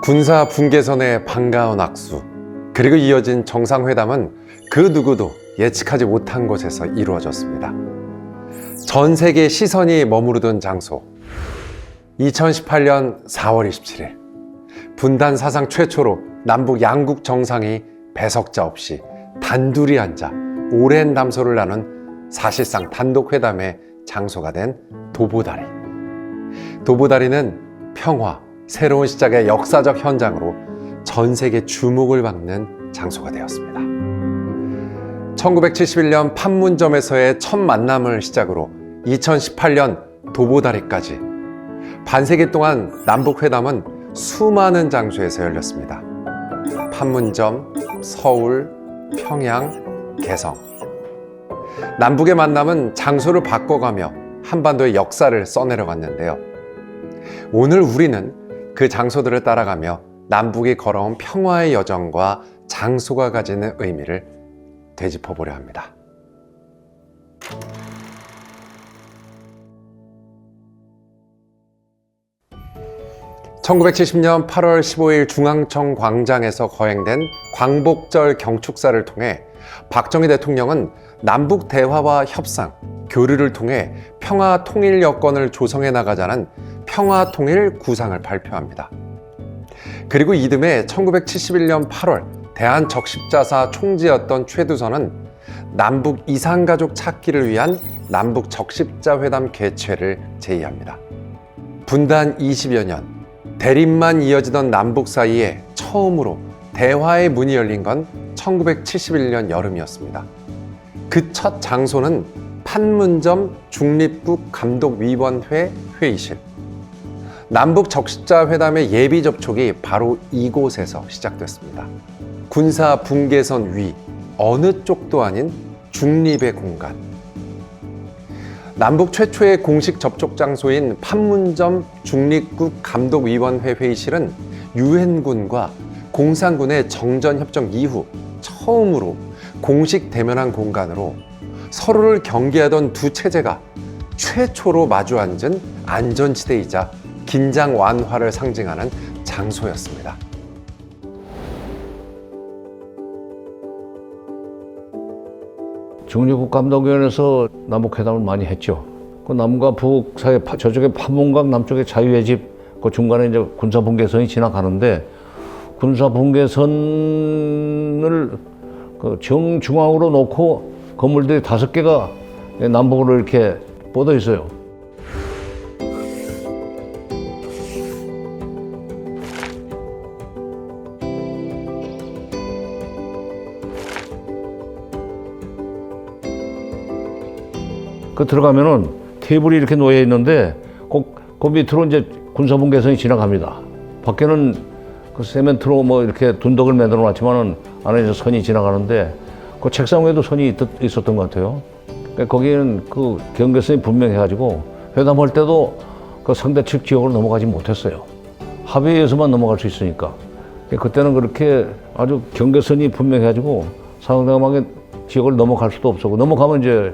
군사 분계선의 반가운 악수, 그리고 이어진 정상회담은 그 누구도 예측하지 못한 곳에서 이루어졌습니다. 전 세계의 시선이 머무르던 장소, 2018년 4월 27일 분단 사상 최초로 남북 양국 정상이 배석자 없이 단둘이 앉아 오랜 담소를 나눈 사실상 단독회담의 장소가 된 도보다리. 도보다리는 평화, 새로운 시작의 역사적 현장으로 전 세계 주목을 받는 장소가 되었습니다. 1971년 판문점에서의 첫 만남을 시작으로 2018년 도보다리까지 반세기 동안 남북회담은 수많은 장소에서 열렸습니다. 판문점, 서울, 평양, 개성. 남북의 만남은 장소를 바꿔가며 한반도의 역사를 써내려갔는데요. 오늘 우리는 그 장소들을 따라가며 남북이 걸어온 평화의 여정과 장소가 가지는 의미를 되짚어보려 합니다. (1970년 8월 15일) 중앙청 광장에서 거행된 광복절 경축사를 통해 박정희 대통령은 남북 대화와 협상, 교류를 통해 평화 통일 여건을 조성해 나가자는 평화 통일 구상을 발표합니다. 그리고 이듬해 1971년 8월 대한적십자사 총재였던 최두선은 남북 이산가족 찾기를 위한 남북 적십자 회담 개최를 제의합니다. 분단 20여 년, 대립만 이어지던 남북 사이에 처음으로 대화의 문이 열린 건 1971년 여름이었습니다. 그 첫 장소는 판문점 중립국감독위원회 회의실. 남북 적십자 회담의 예비 접촉이 바로 이곳에서 시작됐습니다. 군사 분계선 위, 어느 쪽도 아닌 중립의 공간. 남북 최초의 공식 접촉 장소인 판문점 중립국감독위원회 회의실은 유엔군과 공산군의 정전협정 이후 처음으로 공식 대면한 공간으로 서로를 경계하던 두 체제가 최초로 마주 앉은 안전지대이자 긴장 완화를 상징하는 장소였습니다. 중립국감독위원회에서 남북회담을 많이 했죠. 그 남과 북 사이 저쪽에 판문각, 남쪽에 자유의 집, 그 중간에 이제 군사분계선이 지나가는데 군사분계선을 그 정중앙으로 놓고 건물들이 5개가 남북으로 이렇게 뻗어 있어요. 그 들어가면은 테이블이 이렇게 놓여 있는데 그 밑으로 이제 군사분계선이 지나갑니다. 밖에는 그 세멘트로 뭐 이렇게 둔덕을 만들어 놨지만은 안에 이제 선이 지나가는데 그 책상 위에도 선이 있었던 것 같아요. 그러니까 거기는 그 경계선이 분명해가지고 회담할 때도 그 상대 측 지역으로 넘어가지 못했어요. 합의에서만 넘어갈 수 있으니까. 그때는 그렇게 아주 경계선이 분명해가지고 상대방의 지역을 넘어갈 수도 없었고, 넘어가면 이제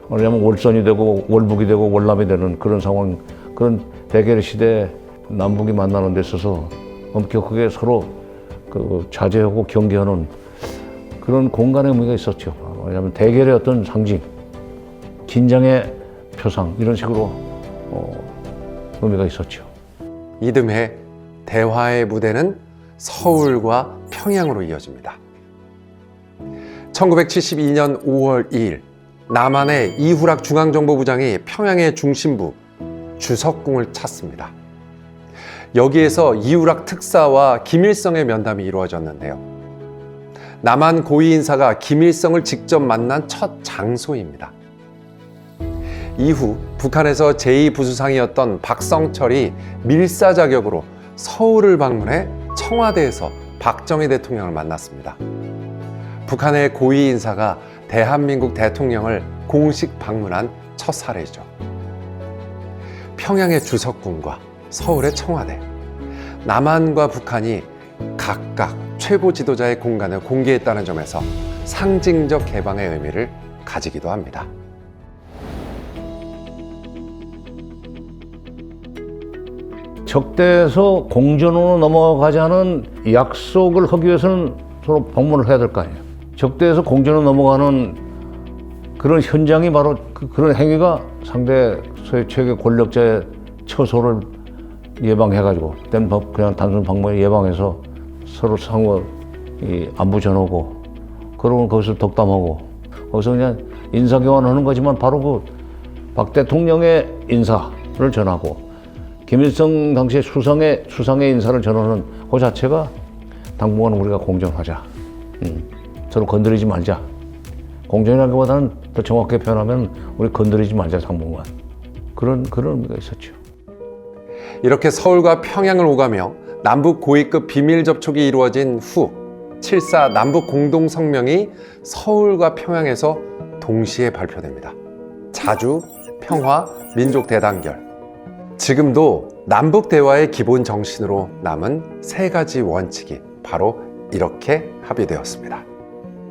왜냐면 월선이 되고 월북이 되고 월남이 되는 그런 상황, 그런 대결의 시대에 남북이 만나는 데 있어서 엄격하게 서로 그 자제하고 경계하는 그런 공간의 의미가 있었죠. 왜냐하면 대결의 어떤 상징, 긴장의 표상, 이런 식으로 의미가 있었죠. 이듬해 대화의 무대는 서울과 평양으로 이어집니다. 1972년 5월 2일 남한의 이후락 중앙정보부장이 평양의 중심부 주석궁을 찾습니다. 여기에서 이후락 특사와 김일성의 면담이 이루어졌는데요. 남한 고위 인사가 김일성을 직접 만난 첫 장소입니다. 이후 북한에서 제2부수상이었던 박성철이 밀사 자격으로 서울을 방문해 청와대에서 박정희 대통령을 만났습니다. 북한의 고위 인사가 대한민국 대통령을 공식 방문한 첫 사례죠. 평양의 주석궁과 서울의 청와대, 남한과 북한이 각각 최고 지도자의 공간을 공개했다는 점에서 상징적 개방의 의미를 가지기도 합니다. 적대에서 공존으로 넘어가자는 약속을 하기 위해서는 서로 방문을 해야 될 거 아니에요. 적대에서 공존으로 넘어가는 그런 현장이 바로 그런 행위가 상대 소위 최고 권력자의 처소를 예방해가지고 그냥 단순 방문을 예방해서 서로 상호 안부 전하고 그러고 거기서 덕담하고 거기서 그냥 인사교환하는 거지만 바로 그 박 대통령의 인사를 전하고 김일성 당시의 수상의 인사를 전하는 그 자체가 당분간 우리가 공존하자. 서로 건드리지 말자. 공존이라기보다는 더 정확하게 표현하면 우리 건드리지 말자 당분간. 그런 의미가 있었죠. 이렇게 서울과 평양을 오가며 남북 고위급 비밀 접촉이 이루어진 후 7.4 남북 공동성명이 서울과 평양에서 동시에 발표됩니다. 자주, 평화, 민족 대단결. 지금도 남북 대화의 기본 정신으로 남은 세 가지 원칙이 바로 이렇게 합의되었습니다.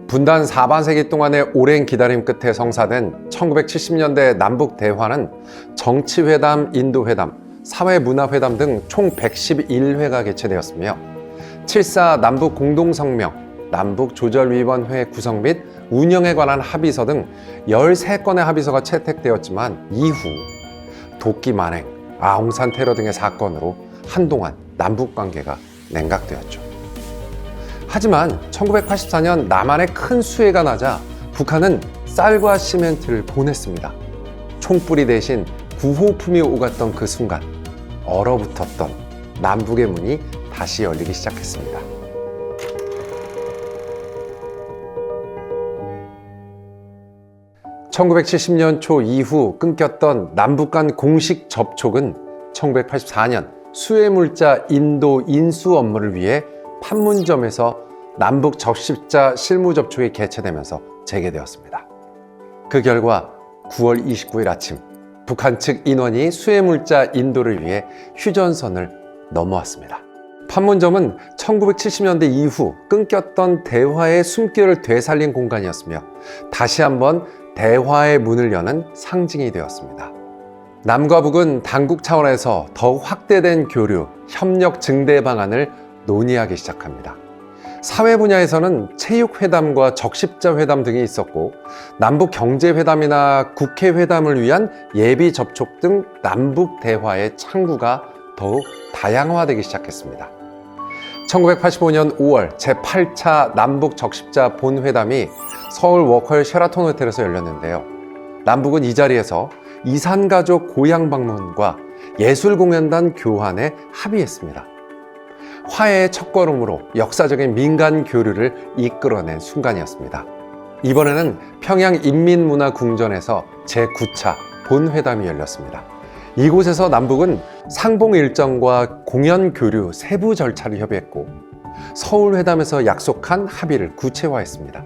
분단 4반세기 동안의 오랜 기다림 끝에 성사된 1970년대 남북 대화는 정치회담, 인도회담, 사회문화회담 등 총 111회가 개최되었으며 7.4 남북 공동성명, 남북조절위원회 구성 및 운영에 관한 합의서 등 13건의 합의서가 채택되었지만 이후 도끼 만행, 아웅산 테러 등의 사건으로 한동안 남북관계가 냉각되었죠. 하지만 1984년 남한에 큰 수해가 나자 북한은 쌀과 시멘트를 보냈습니다. 총뿌리 대신 구호품이 오갔던 그 순간 얼어붙었던 남북의 문이 다시 열리기 시작했습니다. (1970년) 초 이후 끊겼던 남북 간 공식 접촉은 1984년 수해물자 인도 인수 업무를 위해 판문점에서 남북 적십자 실무 접촉이 개최되면서 재개되었습니다. 그 결과 9월 29일 아침 북한 측 인원이 수해물자 인도를 위해 휴전선을 넘어왔습니다. 판문점은 1970년대 이후 끊겼던 대화의 숨결을 되살린 공간이었으며 다시 한번 대화의 문을 여는 상징이 되었습니다. 남과 북은 당국 차원에서 더욱 확대된 교류, 협력 증대 방안을 논의하기 시작합니다. 사회 분야에서는 체육회담과 적십자회담 등이 있었고 남북 경제회담이나 국회회담을 위한 예비 접촉 등 남북 대화의 창구가 더욱 다양화되기 시작했습니다. 1985년 5월 제8차 남북 적십자 본회담이 서울 워커힐 쉐라톤 호텔에서 열렸는데요. 남북은 이 자리에서 이산가족 고향 방문과 예술공연단 교환에 합의했습니다. 화해의 첫걸음으로 역사적인 민간 교류를 이끌어낸 순간이었습니다. 이번에는 평양 인민문화궁전에서 제9차 본회담이 열렸습니다. 이곳에서 남북은 상봉 일정과 공연 교류 세부 절차를 협의했고 서울 회담에서 약속한 합의를 구체화했습니다.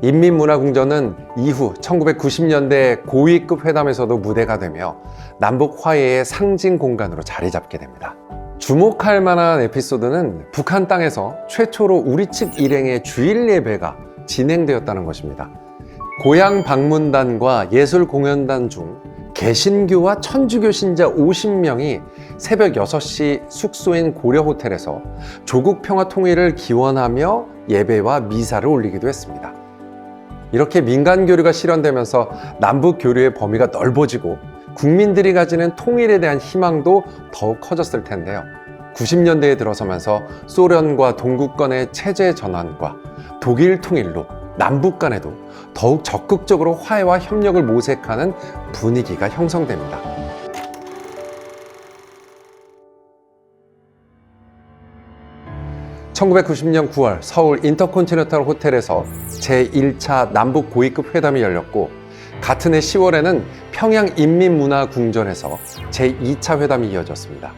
인민문화궁전은 이후 1990년대 고위급 회담에서도 무대가 되며 남북 화해의 상징 공간으로 자리 잡게 됩니다. 주목할 만한 에피소드는 북한 땅에서 최초로 우리 측 일행의 주일 예배가 진행되었다는 것입니다. 고향 방문단과 예술공연단 중 개신교와 천주교 신자 50명이 새벽 6시 숙소인 고려호텔에서 조국 평화 통일을 기원하며 예배와 미사를 올리기도 했습니다. 이렇게 민간 교류가 실현되면서 남북 교류의 범위가 넓어지고 국민들이 가지는 통일에 대한 희망도 더욱 커졌을 텐데요. 90년대에 들어서면서 소련과 동구권의 체제 전환과 독일 통일로 남북 간에도 더욱 적극적으로 화해와 협력을 모색하는 분위기가 형성됩니다. (1990년 9월) 서울 인터컨티넨탈 호텔에서 제1차 남북 고위급 회담이 열렸고 같은 해 10월에는 평양 인민문화궁전에서 제2차 회담이 이어졌습니다.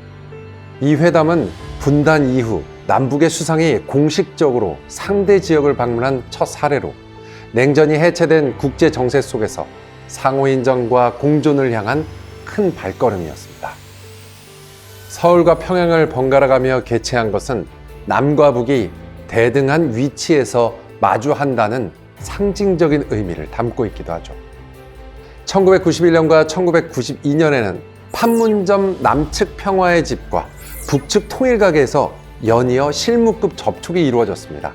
이 회담은 분단 이후 남북의 수상이 공식적으로 상대 지역을 방문한 첫 사례로 냉전이 해체된 국제 정세 속에서 상호 인정과 공존을 향한 큰 발걸음이었습니다. 서울과 평양을 번갈아가며 개최한 것은 남과 북이 대등한 위치에서 마주한다는 상징적인 의미를 담고 있기도 하죠. 1991년과 1992년에는 판문점 남측 평화의 집과 북측 통일각에서 연이어 실무급 접촉이 이루어졌습니다.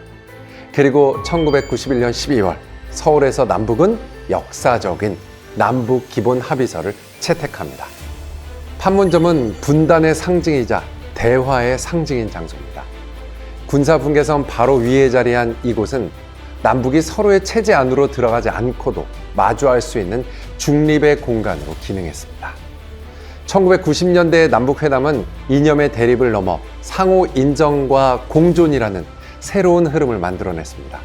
그리고 1991년 12월 서울에서 남북은 역사적인 남북 기본 합의서를 채택합니다. 판문점은 분단의 상징이자 대화의 상징인 장소입니다. 군사분계선 바로 위에 자리한 이곳은 남북이 서로의 체제 안으로 들어가지 않고도 마주할 수 있는 중립의 공간으로 기능했습니다. 1990년대의 남북회담은 이념의 대립을 넘어 상호 인정과 공존이라는 새로운 흐름을 만들어냈습니다.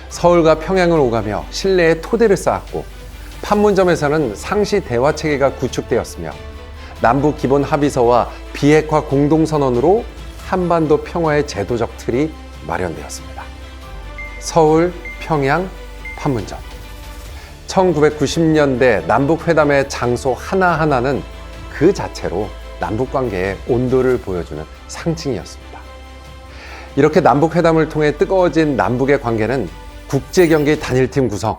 서울과 평양을 오가며 신뢰의 토대를 쌓았고 판문점에서는 상시 대화 체계가 구축되었으며 남북 기본 합의서와 비핵화 공동선언으로 한반도 평화의 제도적 틀이 마련되었습니다. 서울, 평양, 판문점. 1990년대 남북회담의 장소 하나하나는 그 자체로 남북관계의 온도를 보여주는 상징이었습니다. 이렇게 남북회담을 통해 뜨거워진 남북의 관계는 국제경기 단일팀 구성,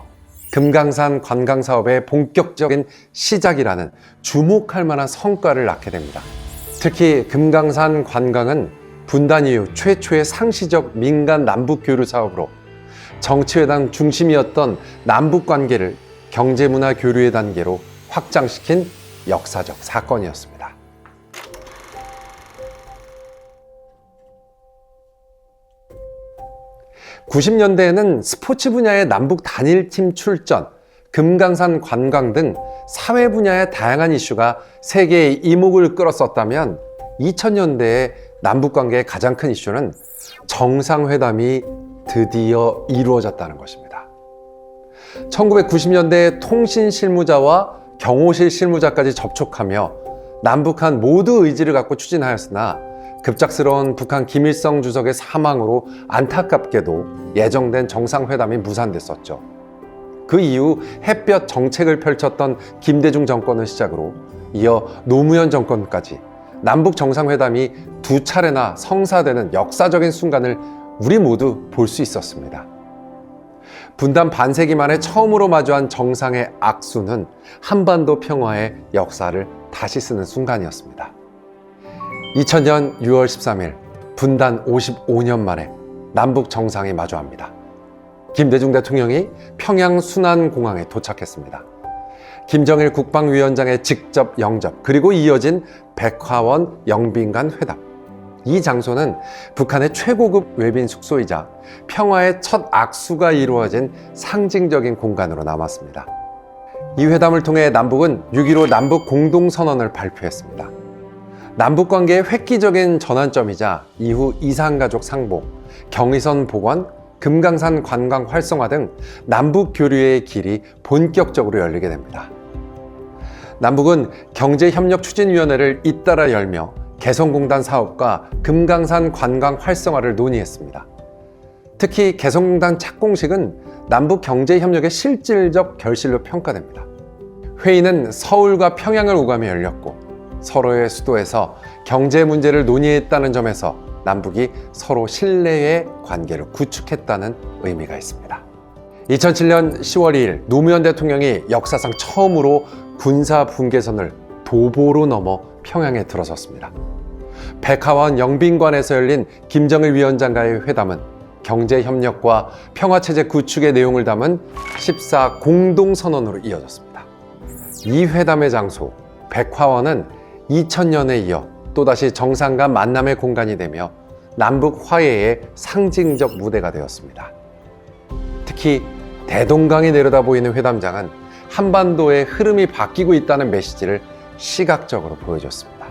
금강산 관광사업의 본격적인 시작이라는 주목할 만한 성과를 낳게 됩니다. 특히 금강산 관광은 분단 이후 최초의 상시적 민간 남북 교류 사업으로 정치회담 중심이었던 남북관계를 경제문화 교류의 단계로 확장시킨 역사적 사건이었습니다. 90년대에는 스포츠 분야의 남북 단일팀 출전, 금강산 관광 등 사회 분야의 다양한 이슈가 세계의 이목을 끌었었다면 2000년대의 남북관계의 가장 큰 이슈는 정상회담이 드디어 이루어졌다는 것입니다. 1990년대 통신 실무자와 경호실 실무자까지 접촉하며 남북한 모두 의지를 갖고 추진하였으나 급작스러운 북한 김일성 주석의 사망으로 안타깝게도 예정된 정상회담이 무산됐었죠. 그 이후 햇볕 정책을 펼쳤던 김대중 정권을 시작으로 이어 노무현 정권까지 남북 정상회담이 두 차례나 성사되는 역사적인 순간을 우리 모두 볼 수 있었습니다. 분단 반세기 만에 처음으로 마주한 정상의 악수는 한반도 평화의 역사를 다시 쓰는 순간이었습니다. 2000년 6월 13일 분단 55년 만에 남북 정상이 마주합니다. 김대중 대통령이 평양 순안공항에 도착했습니다. 김정일 국방위원장의 직접 영접, 그리고 이어진 백화원 영빈관 회담. 이 장소는 북한의 최고급 외빈 숙소이자 평화의 첫 악수가 이루어진 상징적인 공간으로 남았습니다. 이 회담을 통해 남북은 6.15 남북 공동선언을 발표했습니다. 남북관계의 획기적인 전환점이자 이후 이산가족 상봉, 경의선 복원, 금강산 관광 활성화 등 남북 교류의 길이 본격적으로 열리게 됩니다. 남북은 경제협력추진위원회를 잇따라 열며 개성공단 사업과 금강산 관광 활성화를 논의했습니다. 특히 개성공단 착공식은 남북 경제협력의 실질적 결실로 평가됩니다. 회의는 서울과 평양을 오가며 열렸고 서로의 수도에서 경제 문제를 논의했다는 점에서 남북이 서로 신뢰의 관계를 구축했다는 의미가 있습니다. 2007년 10월 2일 노무현 대통령이 역사상 처음으로 군사 분계선을 도보로 넘어 평양에 들어섰습니다. 백화원 영빈관에서 열린 김정일 위원장과의 회담은 경제협력과 평화체제 구축의 내용을 담은 14 공동선언으로 이어졌습니다. 이 회담의 장소, 백화원은 2000년에 이어 또다시 정상 간 만남의 공간이 되며 남북 화해의 상징적 무대가 되었습니다. 특히 대동강이 내려다 보이는 회담장은 한반도의 흐름이 바뀌고 있다는 메시지를 시각적으로 보여줬습니다.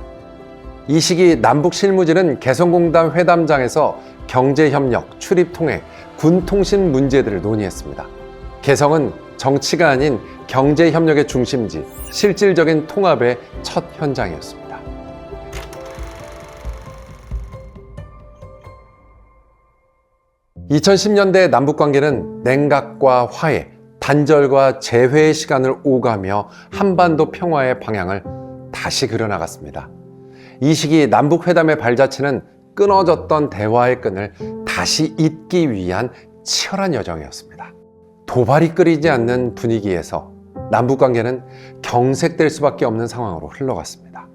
이 시기 남북 실무진은 개성공단 회담장에서 경제협력, 출입통행, 군통신 문제들을 논의했습니다. 개성은 정치가 아닌 경제협력의 중심지, 실질적인 통합의 첫 현장이었습니다. 2010년대 남북관계는 냉각과 화해, 단절과 재회의 시간을 오가며 한반도 평화의 방향을 다시 그려나갔습니다. 이 시기 남북회담의 발자취는 끊어졌던 대화의 끈을 다시 잇기 위한 치열한 여정이었습니다. 도발이 끓이지 않는 분위기에서 남북관계는 경색될 수밖에 없는 상황으로 흘러갔습니다.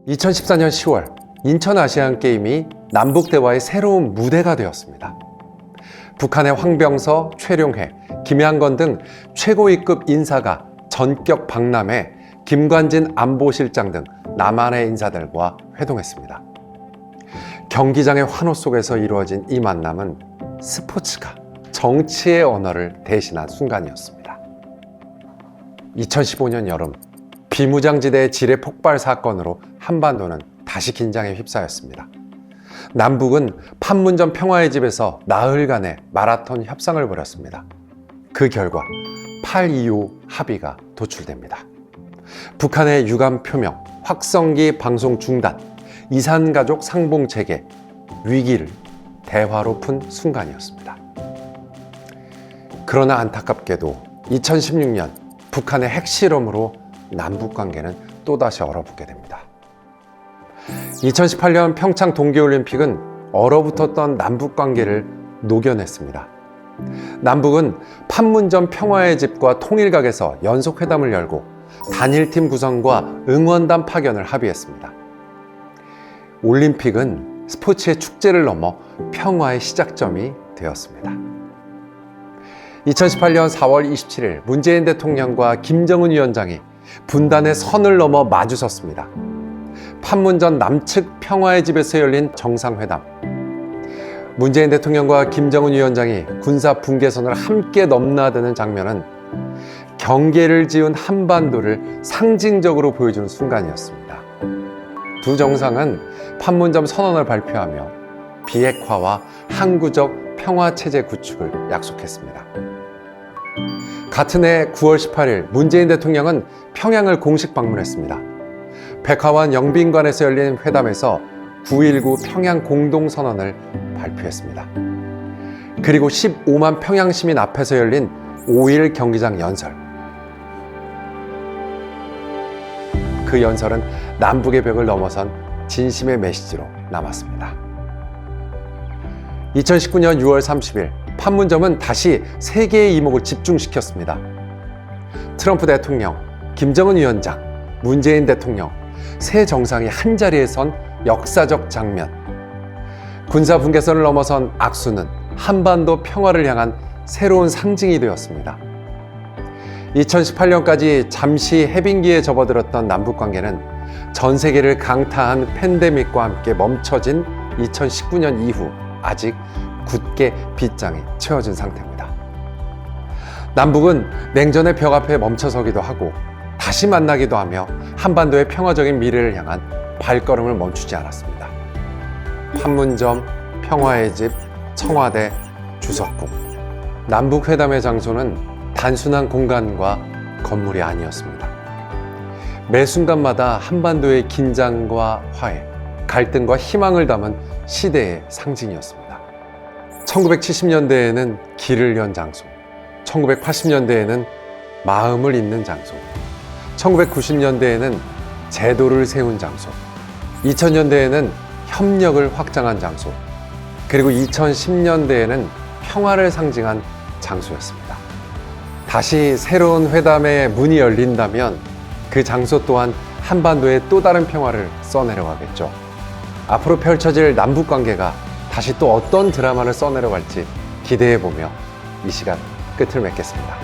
2014년 10월 인천 아시안 게임이 남북 대화의 새로운 무대가 되었습니다. 북한의 황병서, 최룡해, 김양건 등 최고위급 인사가 전격 방남해 김관진 안보실장 등 남한의 인사들과 회동했습니다. 경기장의 환호 속에서 이루어진 이 만남은 스포츠가 정치의 언어를 대신한 순간이었습니다. 2015년 여름, 비무장지대의 지뢰 폭발 사건으로 한반도는 다시 긴장에 휩싸였습니다. 남북은 판문점 평화의 집에서 나흘간의 마라톤 협상을 벌였습니다. 그 결과 8.25 합의가 도출됩니다. 북한의 유감 표명, 확성기 방송 중단, 이산가족 상봉 재개, 위기를 대화로 푼 순간이었습니다. 그러나 안타깝게도 2016년 북한의 핵실험으로 남북 관계는 또다시 얼어붙게 됩니다. 2018년 평창 동계올림픽은 얼어붙었던 남북 관계를 녹여냈습니다. 남북은 판문점 평화의 집과 통일각에서 연속회담을 열고 단일팀 구성과 응원단 파견을 합의했습니다. 올림픽은 스포츠의 축제를 넘어 평화의 시작점이 되었습니다. 2018년 4월 27일 문재인 대통령과 김정은 위원장이 분단의 선을 넘어 마주섰습니다. 판문점 남측 평화의 집에서 열린 정상회담. 문재인 대통령과 김정은 위원장이 군사 분계선을 함께 넘나드는 장면은 경계를 지은 한반도를 상징적으로 보여주는 순간이었습니다. 두 정상은 판문점 선언을 발표하며 비핵화와 항구적 평화체제 구축을 약속했습니다. 같은 해 9월 18일 문재인 대통령은 평양을 공식 방문했습니다. 백화원 영빈관에서 열린 회담에서 9.19 평양 공동선언을 발표했습니다. 그리고 15만 평양 시민 앞에서 열린 5.1 경기장 연설. 그 연설은 남북의 벽을 넘어선 진심의 메시지로 남았습니다. 2019년 6월 30일 판문점은 다시 세계의 이목을 집중시켰습니다. 트럼프 대통령, 김정은 위원장, 문재인 대통령, 세 정상이 한자리에 선 역사적 장면. 군사 분계선을 넘어선 악수는 한반도 평화를 향한 새로운 상징이 되었습니다. 2018년까지 잠시 해빙기에 접어들었던 남북관계는 전 세계를 강타한 팬데믹과 함께 멈춰진 2019년 이후 아직 굳게 빗장이 채워진 상태입니다. 남북은 냉전의 벽 앞에 멈춰서기도 하고 다시 만나기도 하며 한반도의 평화적인 미래를 향한 발걸음을 멈추지 않았습니다. 판문점, 평화의 집, 청와대, 주석궁. 남북 회담의 장소는 단순한 공간과 건물이 아니었습니다. 매 순간마다 한반도의 긴장과 화해, 갈등과 희망을 담은 시대의 상징이었습니다. 1970년대에는 길을 연 장소, 1980년대에는 마음을 잇는 장소, 1990년대에는 제도를 세운 장소, 2000년대에는 협력을 확장한 장소, 그리고 2010년대에는 평화를 상징한 장소였습니다. 다시 새로운 회담의 문이 열린다면 그 장소 또한 한반도의 또 다른 평화를 써내려가겠죠. 앞으로 펼쳐질 남북관계가 다시 또 어떤 드라마를 써내려갈지 기대해보며 이 시간 끝을 맺겠습니다.